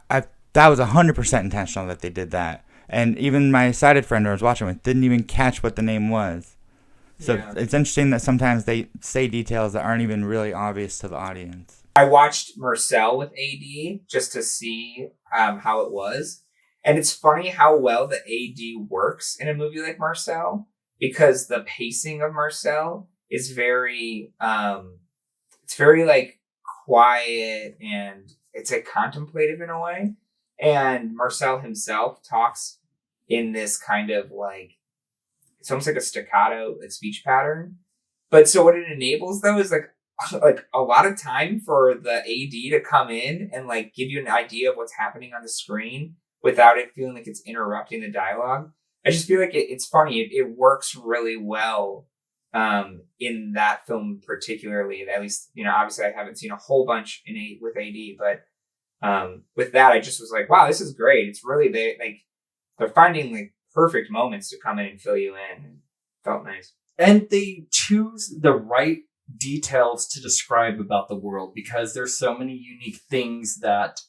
that was 100% intentional that they did that. And even my sighted friend I was watching with didn't even catch what the name was. So it's interesting that sometimes they say details that aren't even really obvious to the audience. I watched Marcel with AD just to see how it was. And it's funny how well the AD works in a movie like Marcel, because the pacing of Marcel is very, it's very like quiet, and it's like contemplative in a way. And Marcel himself talks in this kind of like, it's almost like a staccato like speech pattern. But so what it enables though is like a lot of time for the AD to come in and like give you an idea of what's happening on the screen without it feeling like it's interrupting the dialogue. I just feel like it's funny. It works really well in that film particularly. At least, you know, obviously I haven't seen a whole bunch with AD, but with that, I just was like, wow, this is great. It's really, they're finding like perfect moments to come in and fill you in. It felt nice. And they choose the right details to describe about the world, because there's so many unique things that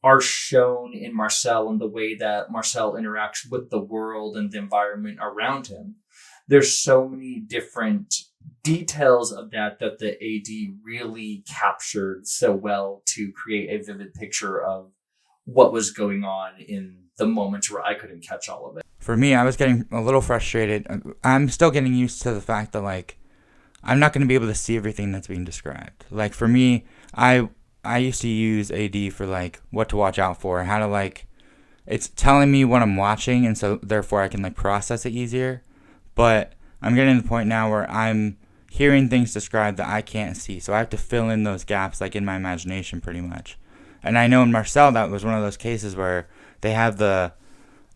are shown in Marcel and the way that Marcel interacts with the world and the environment around him. There's so many different details of that the AD really captured so well to create a vivid picture of what was going on in the moments where I couldn't catch all of it. For me, I was getting a little frustrated. I'm still getting used to the fact that like I'm not going to be able to see everything that's being described. Like for me, I used to use AD for like what to watch out for, how to like, it's telling me what I'm watching, and so therefore I can like process it easier. But I'm getting to the point now where I'm hearing things described that I can't see, so I have to fill in those gaps like in my imagination pretty much. And I know in Marcel that was one of those cases where they have the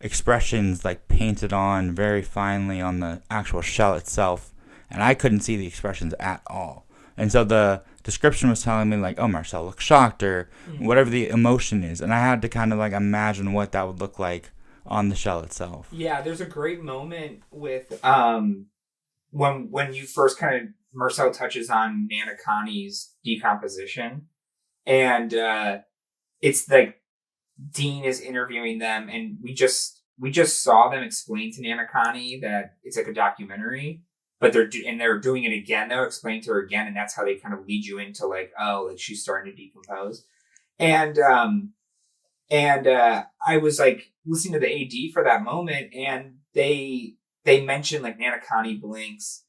expressions like painted on very finely on the actual shell itself, and I couldn't see the expressions at all. And so the description was telling me like, oh, Marcel looks shocked, or whatever the emotion is, and I had to kind of like imagine what that would look like on the shell itself. Yeah, there's a great moment with when you first kind of Marcel touches on Nana Connie's decomposition, and it's like Dean is interviewing them, and we just saw them explain to Nana Connie that it's like a documentary, but they're doing it again. They'll explain to her again, and that's how they kind of lead you into like, oh, like she's starting to decompose. And I was like listening to the AD for that moment, and they mentioned like Nana Connie blinks,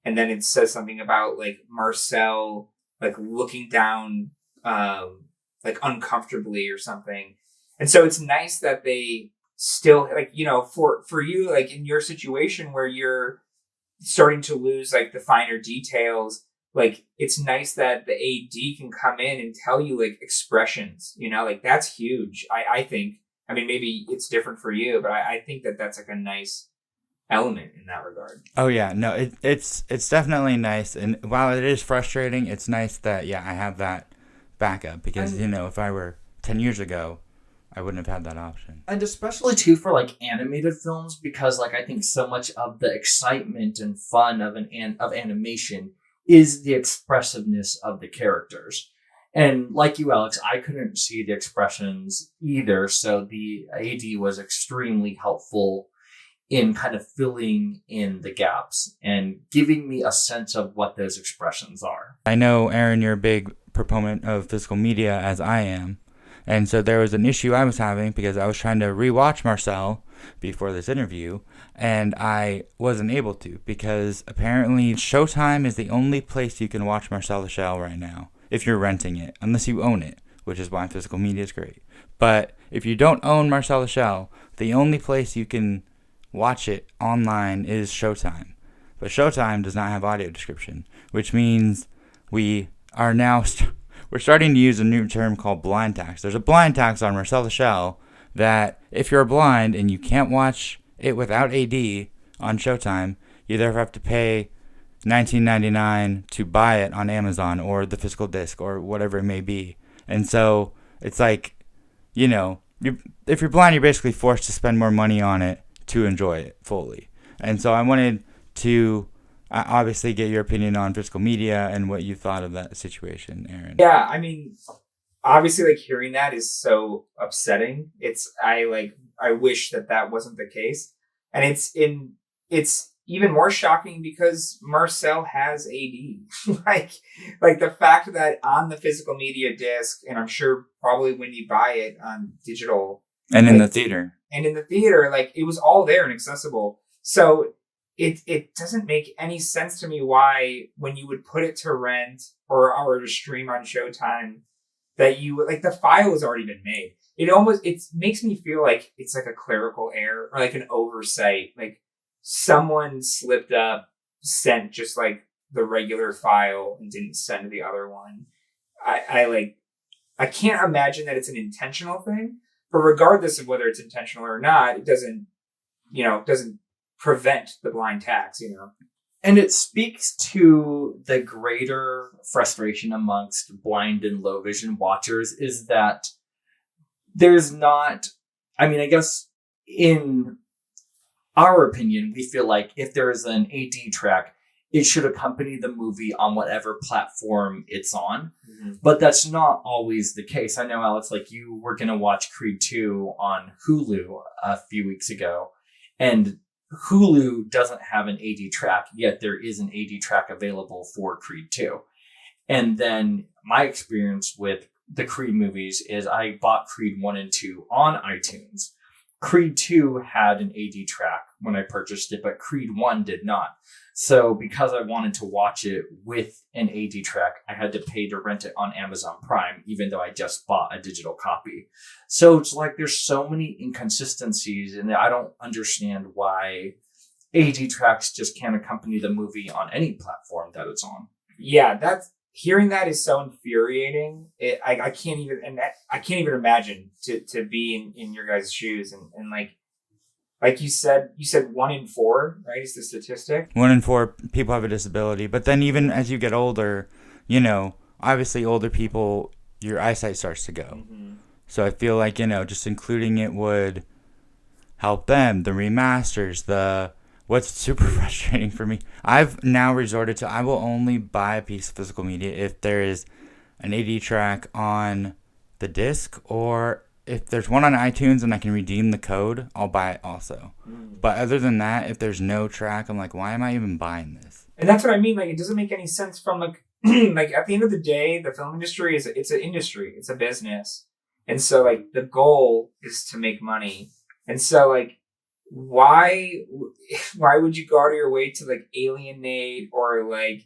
and then it says something about like Marcel like looking down like uncomfortably or something. And so it's nice that they still like, you know, for you, like in your situation where you're starting to lose like the finer details, like it's nice that the AD can come in and tell you like expressions, you know, like that's huge. I think, I mean, maybe it's different for you, but I think that that's like a nice element in that regard. Oh yeah, no, it's definitely nice. And while it is frustrating, it's nice that, yeah, I have that backup, because, you know, if I were 10 years ago, I wouldn't have had that option. And especially too for like animated films, because like I think so much of the excitement and fun of animation is the expressiveness of the characters. And like you, Alex, I couldn't see the expressions either, so the AD was extremely helpful in kind of filling in the gaps and giving me a sense of what those expressions are. I know, Aaron, you're a big proponent of physical media, as I am. And so there was an issue I was having because I was trying to rewatch Marcel before this interview, and I wasn't able to, because apparently Showtime is the only place you can watch Marcel the Shell right now, if you're renting it, unless you own it, which is why physical media is great. But if you don't own Marcel the Shell, the only place you can watch it online is Showtime. But Showtime does not have audio description, which means we are now we're starting to use a new term called blind tax. There's a blind tax on Marcel the Shell that if you're blind and you can't watch it without AD on Showtime, you therefore have to pay $19.99 to buy it on Amazon or the physical disc or whatever it may be. And so it's like, if you're blind, you're basically forced to spend more money on it to enjoy it fully. And so I wanted to obviously get your opinion on physical media and what you thought of that situation, Aaron. Yeah, I mean, obviously, like, hearing that is so upsetting. I wish that wasn't the case. And it's even more shocking because Marcel has AD. like the fact that on the physical media disc, and I'm sure probably when you buy it on digital and in the theater, like, it was all there and accessible. So it doesn't make any sense to me why, when you would put it to rent or to stream on Showtime, that you, like, the file has already been made. It makes me feel like it's like a clerical error or like an oversight. Like, someone slipped up, sent just like the regular file and didn't send the other one. I can't imagine that it's an intentional thing, but regardless of whether it's intentional or not, it doesn't prevent the blind tax, And it speaks to the greater frustration amongst blind and low vision watchers is that there's not, I guess in our opinion, we feel like if there is an AD track, it should accompany the movie on whatever platform it's on. Mm-hmm. But that's not always the case. I know, Alex, like, you were going to watch Creed 2 on Hulu a few weeks ago, and Hulu doesn't have an AD track, yet there is an AD track available for Creed 2. And then my experience with the Creed movies is I bought Creed 1 and 2 on iTunes. Creed 2 had an AD track when I purchased it, but Creed 1 did not. So because I wanted to watch it with an AD track, I had to pay to rent it on Amazon Prime, even though I just bought a digital copy. So it's like there's so many inconsistencies, and I don't understand why AD tracks just can't accompany the movie on any platform that it's on. Yeah, hearing that is so infuriating. I can't even imagine to be in your guys' shoes and like you said 1 in 4, right? Is the statistic? 1 in 4 people have a disability. But then even as you get older, obviously older people, your eyesight starts to go. Mm-hmm. So I feel like, just including it would help them. The remasters, what's super frustrating for me, I've now resorted to, I will only buy a piece of physical media if there is an AD track on the disc, or if there's one on iTunes and I can redeem the code, I'll buy it also. Mm. But other than that, if there's no track, I'm like, why am I even buying this? And that's what I mean. Like, it doesn't make any sense from like at the end of the day, the film industry it's an industry, it's a business. And so like the goal is to make money. And so like, why would you go out of your way to like alienate or like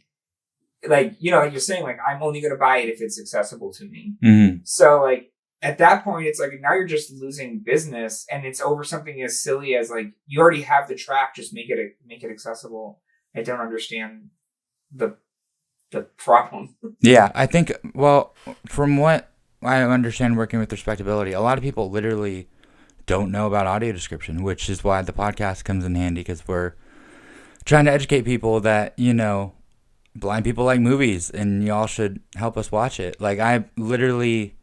you're saying, like, I'm only going to buy it if it's accessible to me. Mm-hmm. So like, at that point, it's like, now you're just losing business, and it's over something as silly as like, you already have the track, just make it accessible. I don't understand the problem. Yeah, I think, well, from what I understand working with Respectability, a lot of people literally don't know about audio description, which is why the podcast comes in handy, because we're trying to educate people that, blind people like movies, and y'all should help us watch it. Like, I literally...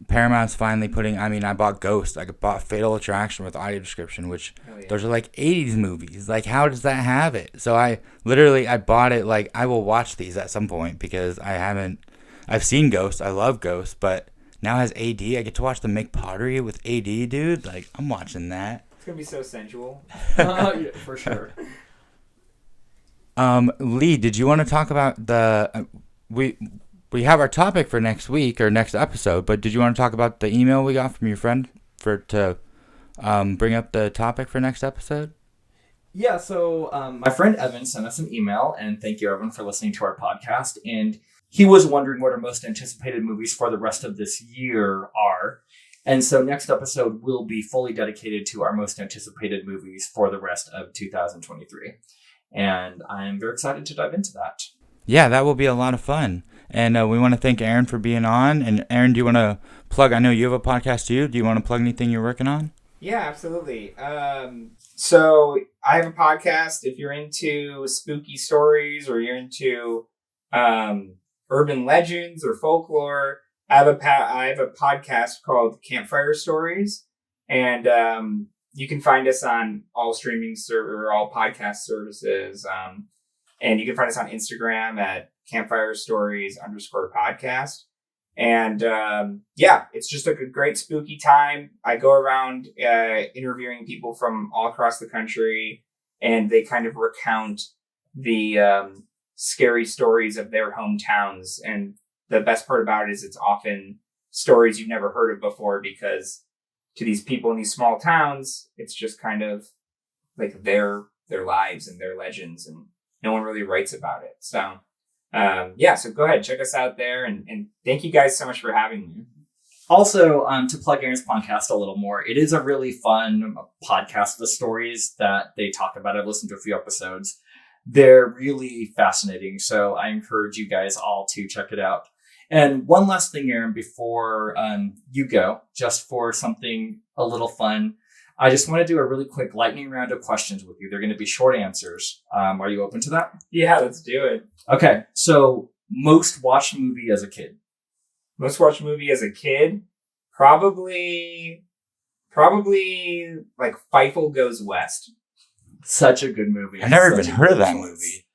Paramount's finally putting, I bought Ghost. I bought Fatal Attraction with audio description, which those are like 80s movies. Like, how does that have it? So I bought it. Like, I will watch these at some point because I've seen Ghost. I love Ghost, but now it has AD. I get to watch them make pottery with AD, dude. Like, I'm watching that. It's going to be so sensual. Yeah, for sure. Lee, did you want to talk about we have our topic for next week or next episode, but did you want to talk about the email we got from your friend to bring up the topic for next episode? Yeah, so my friend Evan sent us an email, and thank you, Evan, for listening to our podcast. And he was wondering what our most anticipated movies for the rest of this year are. And so next episode will be fully dedicated to our most anticipated movies for the rest of 2023. And I am very excited to dive into that. Yeah, that will be a lot of fun. And we want to thank Aaron for being on. And Aaron, do you want to plug? I know you have a podcast too. Do you want to plug anything you're working on? Yeah, absolutely. So I have a podcast. If you're into spooky stories or you're into urban legends or folklore, I have a podcast called Campfire Stories, and you can find us on all all podcast services, and you can find us on Instagram at Campfire Stories _podcast. And it's just a great spooky time. I go around interviewing people from all across the country, and they kind of recount the scary stories of their hometowns. And the best part about it is it's often stories you've never heard of before, because to these people in these small towns, it's just kind of like their lives and their legends, and no one really writes about it. So so go ahead, check us out there, and thank you guys so much for having me. Also, to plug Aaron's podcast a little more, it is a really fun podcast. The stories that they talk about, I've listened to a few episodes. They're really fascinating. So I encourage you guys all to check it out. And one last thing, Aaron, before you go, just for something a little fun, I just want to do a really quick lightning round of questions with you. They're going to be short answers. Are you open to that? Yeah, let's do it. Okay. So most watched movie as a kid? Most watched movie as a kid? Probably like Feifel Goes West. Such a good movie. I've never even heard of that movie.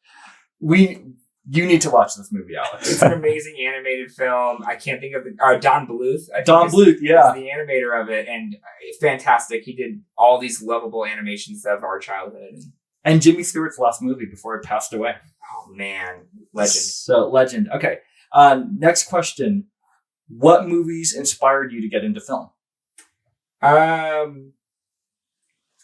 You need to watch this movie, Alex. It's an amazing animated film. I can't think of Don Bluth. Don Bluth, yeah. Is the animator of it, and fantastic. He did all these lovable animations of our childhood. And Jimmy Stewart's last movie before he passed away. Oh man, legend. So legend. Okay. Next question. What movies inspired you to get into film?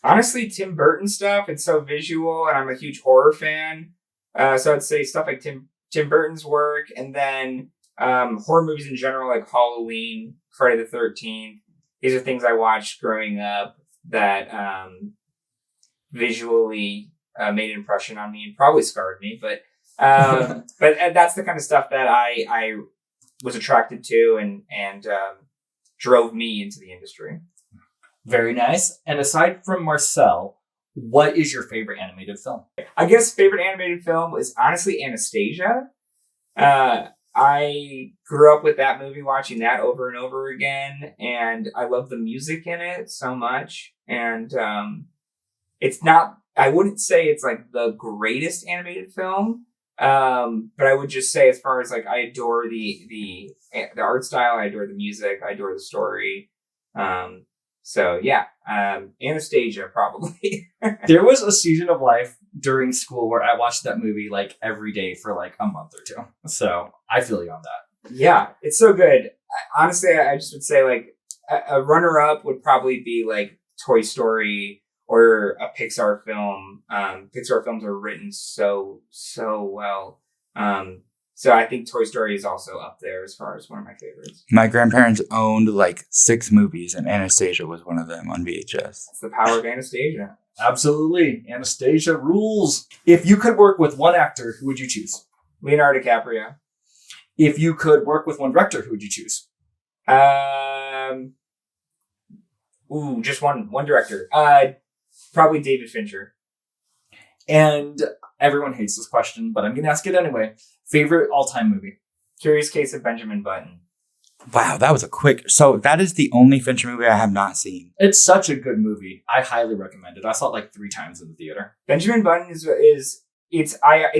Honestly, Tim Burton stuff. It's so visual, and I'm a huge horror fan. So I'd say stuff like Tim Burton's work, and then horror movies in general, like Halloween, Friday the 13th. These are things I watched growing up that visually made an impression on me and probably scarred me. But that's the kind of stuff that I was attracted to and drove me into the industry. Very nice. And aside from Marcel, what is your favorite animated film? I guess favorite animated film is honestly Anastasia. I grew up with that movie, watching that over and over again, and I love the music in it so much. And I wouldn't say it's like the greatest animated film, but I would just say, as far as like, I adore the art style, I adore the music, I adore the story. So yeah, Anastasia probably. There was a season of life during school where I watched that movie like every day for like a month or two. So I feel you on that. Yeah, it's so good. Honestly, I just would say like a runner-up would probably be like Toy Story or a Pixar film. Pixar films are written so well. So I think Toy Story is also up there as far as one of my favorites. My grandparents owned like 6 movies, and Anastasia was one of them on VHS. That's the power of Anastasia. Absolutely. Anastasia rules. If you could work with one actor, who would you choose? Leonardo DiCaprio. If you could work with one director, who would you choose? Just one director. Probably David Fincher. And everyone hates this question, but I'm going to ask it anyway. Favorite all-time movie? Curious Case of Benjamin Button. Wow, that was a quick... So that is the only Fincher movie I have not seen. It's such a good movie. I highly recommend it. I saw it like 3 times in the theater. Benjamin Button is it's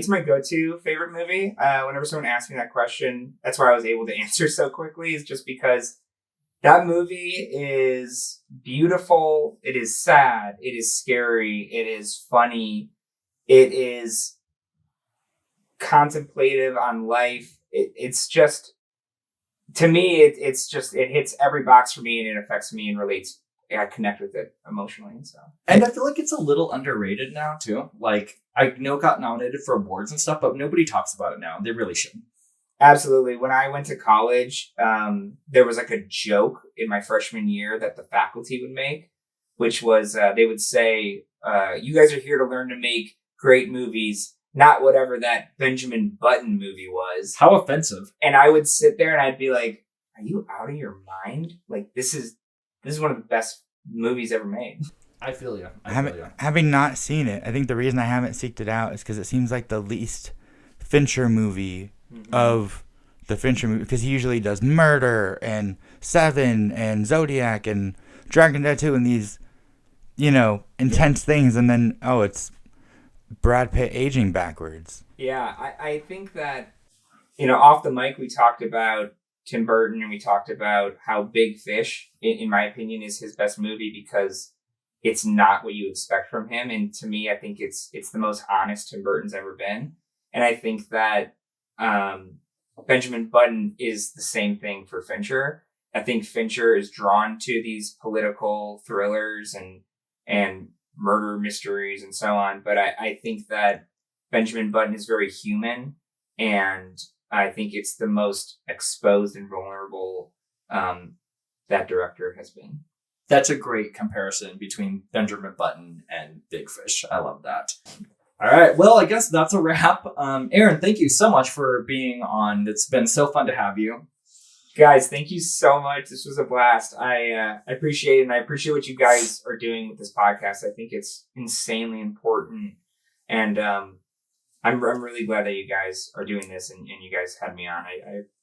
my go-to favorite movie. Whenever someone asks me that question, that's why I was able to answer so quickly, is just because that movie is beautiful. It is sad. It is scary. It is funny. It is contemplative on life. It's just, to me, it hits every box for me, and it affects me and relates. I connect with it emotionally. And I feel like it's a little underrated now too. Like, I know it got nominated for awards and stuff, but nobody talks about it now. They really should. Absolutely. When I went to college, there was like a joke in my freshman year that the faculty would make, which was they would say, you guys are here to learn to make great movies, not whatever that Benjamin Button movie was. How offensive. And I would sit there and I'd be like, are you out of your mind? Like, this is one of the best movies ever made. I feel you. Having not seen it, I think the reason I haven't seeked it out is because it seems like the least Fincher movie of the Fincher movie, because he usually does Murder and Seven and Zodiac and Dragon Dead 2 and these, intense things, and then it's Brad Pitt aging backwards. Yeah, I think that, off the mic we talked about Tim Burton, and we talked about how Big Fish, in my opinion, is his best movie because it's not what you expect from him. And to me, I think it's the most honest Tim Burton's ever been. And I think that Benjamin Button is the same thing for Fincher. I think Fincher is drawn to these political thrillers and murder mysteries and so on. But I think that Benjamin Button is very human, and I think it's the most exposed and vulnerable that director has been. That's a great comparison between Benjamin Button and Big Fish. I love that. All right. Well, I guess that's a wrap. Aaron, thank you so much for being on. It's been so fun to have you. Guys, thank you so much. This was a blast. I appreciate it, and I appreciate what you guys are doing with this podcast. I think it's insanely important, and I'm really glad that you guys are doing this and you guys had me on.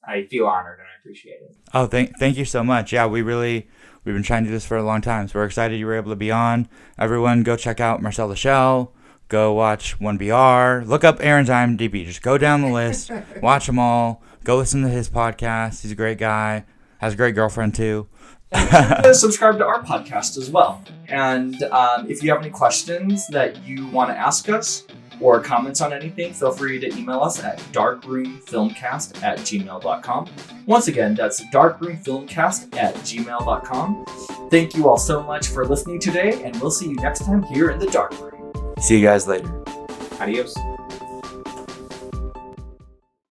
I feel honored, and I appreciate it. Oh, thank you so much. Yeah, we've been trying to do this for a long time, so we're excited you were able to be on. Everyone, go check out Marcel the Shell. Go watch 1BR. Look up Aaron's IMDb. Just go down the list. Watch them all. Go listen to his podcast. He's a great guy. Has a great girlfriend, too. And subscribe to our podcast as well. And if you have any questions that you want to ask us or comments on anything, feel free to email us at darkroomfilmcast@gmail.com. Once again, that's darkroomfilmcast@gmail.com. Thank you all so much for listening today, and we'll see you next time here in the Dark Room. See you guys later. Adios.